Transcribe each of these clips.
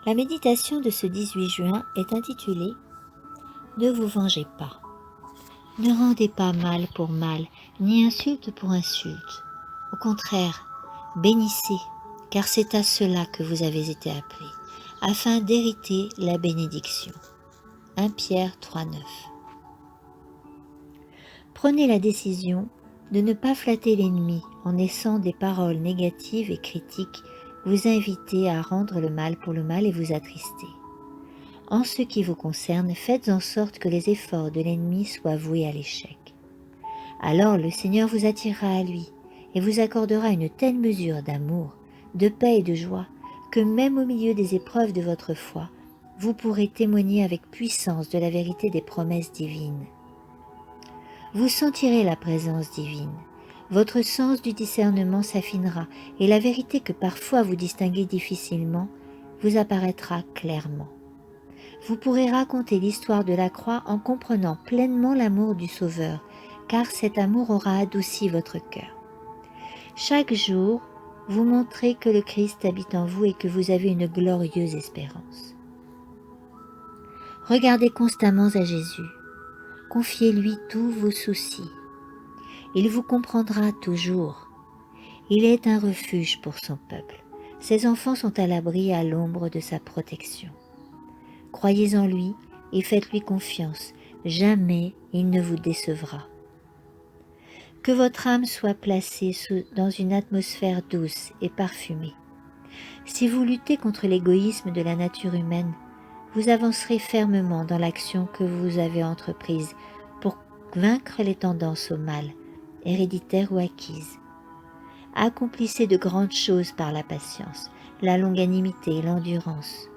La méditation de ce 18 juin est intitulée « Ne vous vengez pas ». Ne rendez pas mal pour mal, ni insulte pour insulte. Au contraire, bénissez, car c'est à cela que vous avez été appelés, afin d'hériter la bénédiction. 1 Pierre 3,9. Prenez la décision de ne pas flatter l'ennemi en laissant des paroles négatives et critiques vous inviter à rendre le mal pour le mal et vous attrister. En ce qui vous concerne, faites en sorte que les efforts de l'ennemi soient voués à l'échec. Alors le Seigneur vous attirera à lui et vous accordera une telle mesure d'amour, de paix et de joie que même au milieu des épreuves de votre foi, vous pourrez témoigner avec puissance de la vérité des promesses divines. Vous sentirez la présence divine, votre sens du discernement s'affinera et la vérité que parfois vous distinguez difficilement vous apparaîtra clairement. Vous pourrez raconter l'histoire de la croix en comprenant pleinement l'amour du Sauveur, car cet amour aura adouci votre cœur. Chaque jour, vous montrez que le Christ habite en vous et que vous avez une glorieuse espérance. Regardez constamment à Jésus. Confiez-lui tous vos soucis. Il vous comprendra toujours. Il est un refuge pour son peuple. Ses enfants sont à l'abri à l'ombre de sa protection. Croyez en lui et faites-lui confiance. Jamais il ne vous décevra. Que votre âme soit placée dans une atmosphère douce et parfumée. Si vous luttez contre l'égoïsme de la nature humaine, vous avancerez fermement dans l'action que vous avez entreprise pour vaincre les tendances au mal, héréditaires ou acquises. Accomplissez de grandes choses par la patience, la longanimité et l'endurance.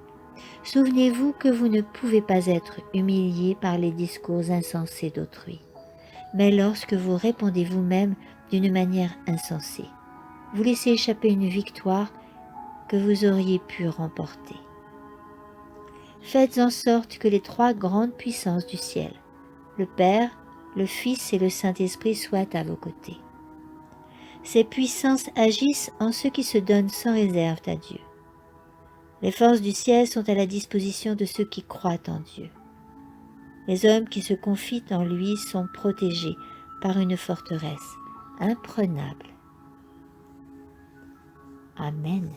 Souvenez-vous que vous ne pouvez pas être humilié par les discours insensés d'autrui. Mais lorsque vous répondez vous-même d'une manière insensée, vous laissez échapper une victoire que vous auriez pu remporter. Faites en sorte que les trois grandes puissances du ciel, le Père, le Fils et le Saint-Esprit soient à vos côtés. Ces puissances agissent en ceux qui se donnent sans réserve à Dieu. Les forces du ciel sont à la disposition de ceux qui croient en Dieu. Les hommes qui se confient en lui sont protégés par une forteresse imprenable. Amen.